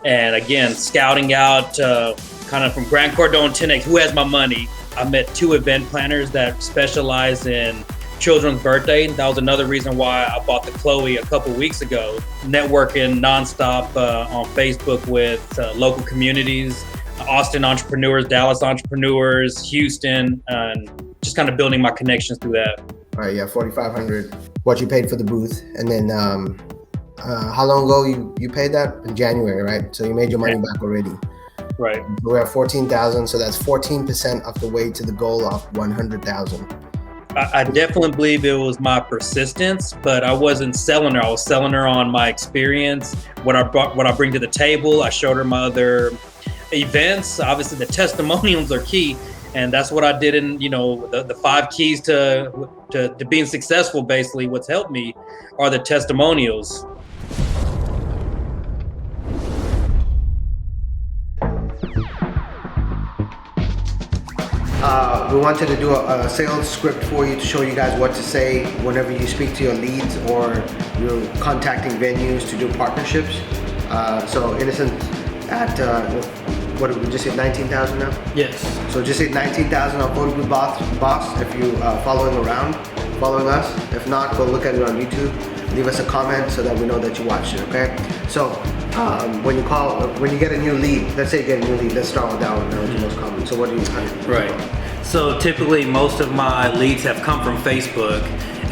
And again, scouting out kind of from Grant Cardone 10X, who has my money. I met 2 event planners that specialize in children's birthday. That was another reason why I bought the Chloe a couple weeks ago. Networking nonstop on Facebook with local communities, Austin entrepreneurs, Dallas entrepreneurs, Houston, and just kind of building my connections through that. All right, yeah, $4,500. What you paid for the booth, and then how long ago you paid that? In January, right? So you made your money back already. Right. We're at 14,000, so that's 14% of the way to the goal of 100,000. I definitely believe it was my persistence, but I wasn't selling her. I was selling her on my experience, what I bring to the table. I showed her my other events. Obviously, the testimonials are key, and that's what I did in the 5 keys to being successful. Basically, what's helped me are the testimonials. We wanted to do a sales script for you to show you guys what to say whenever you speak to your leads or you're contacting venues to do partnerships. So Innoscent at, what did we just hit 19,000 now? Yes. So just hit 19,000 on Photo Booth Boss if you following us. If not, go look at it on YouTube. Leave us a comment so that we know that you watched it, okay? So when you get a new lead, let's say you get a new lead, let's start with that one. That was the most common. So what do you Right. So typically most of my leads have come from Facebook,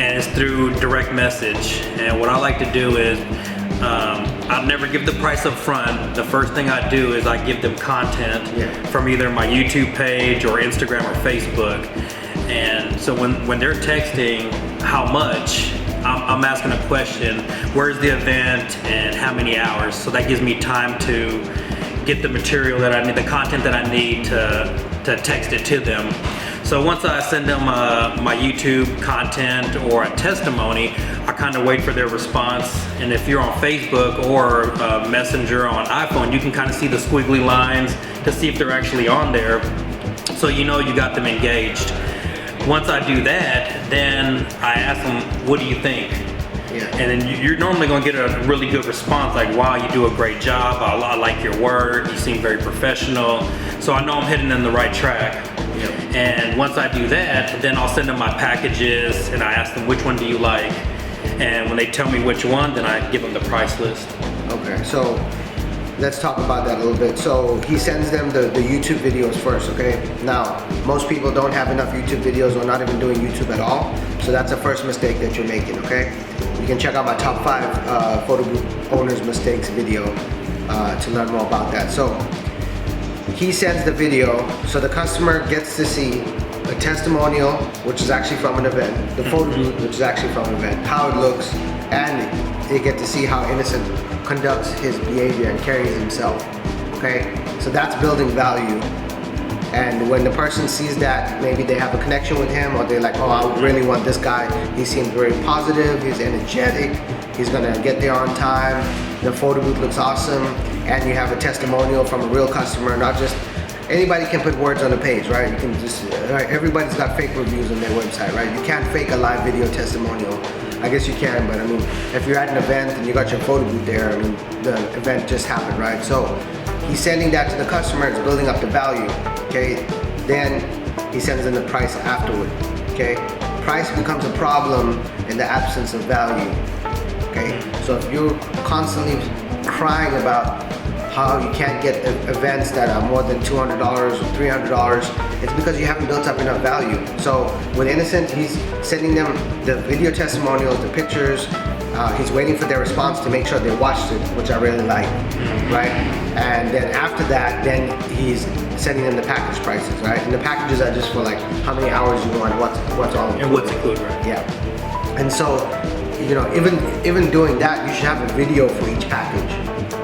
and it's through direct message. And what I like to do is I'll never give the price up front. The first thing I do is I give them content from either my YouTube page or Instagram or Facebook. And so when they're texting how much, I'm asking a question: where's the event and how many hours? So that gives me time to get the material that I need, the content that I need to text it to them. So once I send them my YouTube content or a testimony, I kind of wait for their response. And if you're on Facebook or Messenger on iPhone, you can kind of see the squiggly lines to see if they're actually on there. So you know you got them engaged. Once I do that, then I ask them, what do you think? Yeah. And then you're normally going to get a really good response, like, wow, you do a great job. I like your work. You seem very professional. So I know I'm heading in the right track. Yep. And once I do that, then I'll send them my packages and I ask them, which one do you like? And when they tell me which one, then I give them the price list. Okay, so let's talk about that a little bit. So he sends them the YouTube videos first, okay? Now, most people don't have enough YouTube videos or not even doing YouTube at all. So that's the first mistake that you're making, okay? You can check out my top 5 photo booth owners mistakes video to learn more about that. So he sends the video, so the customer gets to see a testimonial, which is actually from an event, the photo booth, which is actually from an event, how it looks, and they get to see how Innoscent conducts his behavior and carries himself, okay? So that's building value. And when the person sees that, maybe they have a connection with him, or they're like, oh, I really want this guy. He seems very positive, he's energetic, he's gonna get there on time, the photo booth looks awesome, and you have a testimonial from a real customer, not just, anybody can put words on a page, right? You can just, right? Everybody's got fake reviews on their website, right? You can't fake a live video testimonial. I guess you can, but I mean, if you're at an event and you got your photo booth there, I mean, the event just happened, right? So he's sending that to the customer, it's building up the value, okay? Then he sends in the price afterward, okay? Price becomes a problem in the absence of value, okay? So if you're constantly crying about how you can't get events that are more than $200 or $300, it's because you haven't built up enough value. So with Innoscent, he's sending them the video testimonials, the pictures, he's waiting for their response to make sure they watched it, which I really like, right? And then after that, then he's sending them the package prices, right? And the packages are just for like how many hours you want, what's all included. And what's included, right? Yeah. And so, you know, even doing that, you should have a video for each package.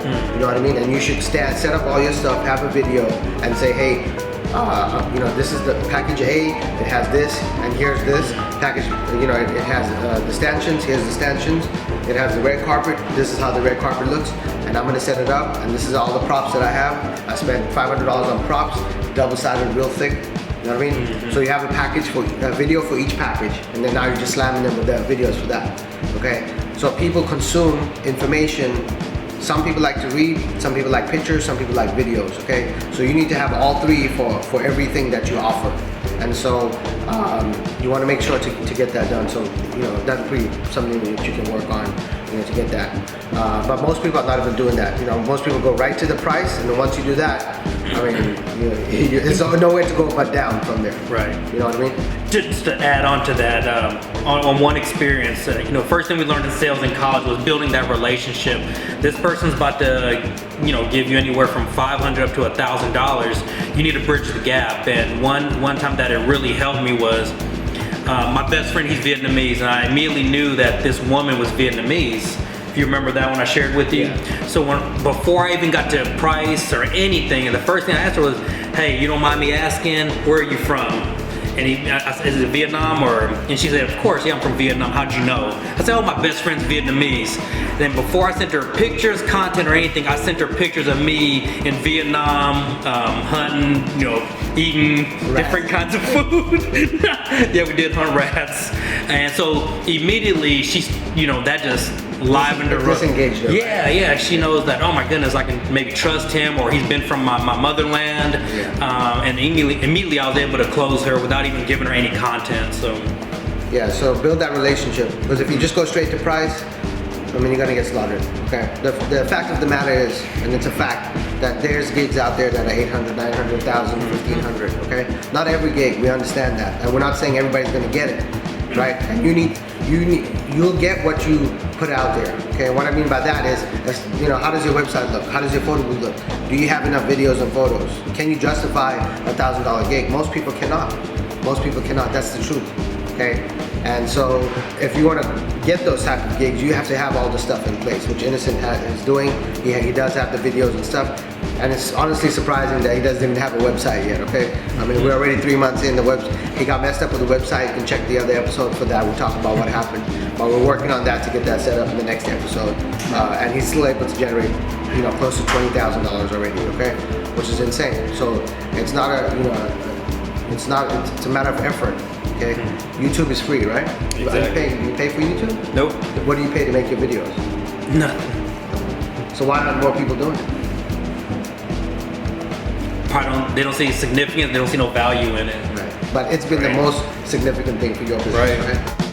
You know what I mean? And you should set up all your stuff, have a video, and say, hey, you know, this is the package A, it has this, and here's this package, you know, it has the stanchions, here's the stanchions, it has the red carpet, this is how the red carpet looks, and I'm gonna set it up, and this is all the props that I have. I spent $500 on props, double-sided, real thick, you know what I mean? So you have a video for each package, and then now you're just slamming them with the videos for that, okay? So people consume information Some people like to read, some people like pictures, some people like videos, okay? So you need to have all three for everything that you offer. And so you want to make sure to get that done. So, you know, that's something that you can work on, you know, to get that. But most people are not even doing that. You know, most people go right to the price, and then once you do that, I mean, there's nowhere to go but down from there. Right. You know what I mean? Just to add on to that, on one experience, you know, first thing we learned in sales in college was building that relationship. This person's about to, you know, give you anywhere from $500 up to $1,000. You need to bridge the gap. And one time that it really helped me was my best friend, he's Vietnamese, and I immediately knew that this woman was Vietnamese. If you remember that one I shared with you. Yeah. So before I even got to price or anything, the first thing I asked her was, hey, you don't mind me asking, where are you from? And I said, is it Vietnam and she said, of course, yeah, I'm from Vietnam, how'd you know? I said, oh, my best friend's Vietnamese. Then before I sent her pictures, content, or anything, I sent her pictures of me in Vietnam, hunting, you know, eating different kinds of food. Yeah, we did hunt rats. And so immediately she's, you know, that just livened her up. Disengaged her. Yeah, yeah, she knows that, oh my goodness, I can maybe trust him, or he's been from my motherland. Yeah. And immediately I was able to close her without even giving her any content, so. Yeah, so build that relationship, because if you just go straight to price, I mean, you're gonna get slaughtered, okay? The fact of the matter is, and it's a fact, that there's gigs out there that are 800, 900, 1,000, 1,500, okay? Not every gig, we understand that, and we're not saying everybody's gonna get it, right? And you'll get what you put out there, okay? What I mean by that is, you know, how does your website look? How does your photo booth look? Do you have enough videos and photos? Can you justify a $1,000 gig? Most people cannot. Most people cannot, that's the truth, okay? And so if you want to get those type of gigs, you have to have all the stuff in place, which Innoscent is doing. He does have the videos and stuff, and it's honestly surprising that he doesn't even have a website yet, okay? I mean, we're already 3 months in. He got messed up with the website. You can check the other episode for that. We'll talk about what happened. But we're working on that to get that set up in the next episode. And he's still able to generate, you know, close to $20,000 already, okay? Which is insane. So it's not a, you know, it's a matter of effort. Okay, YouTube is free, right? Exactly. You pay for YouTube? Nope. What do you pay to make your videos? Nothing. So why aren't more people doing it? They don't see significance, they don't see no value in it. Right. But it's been the most significant thing for your business, right?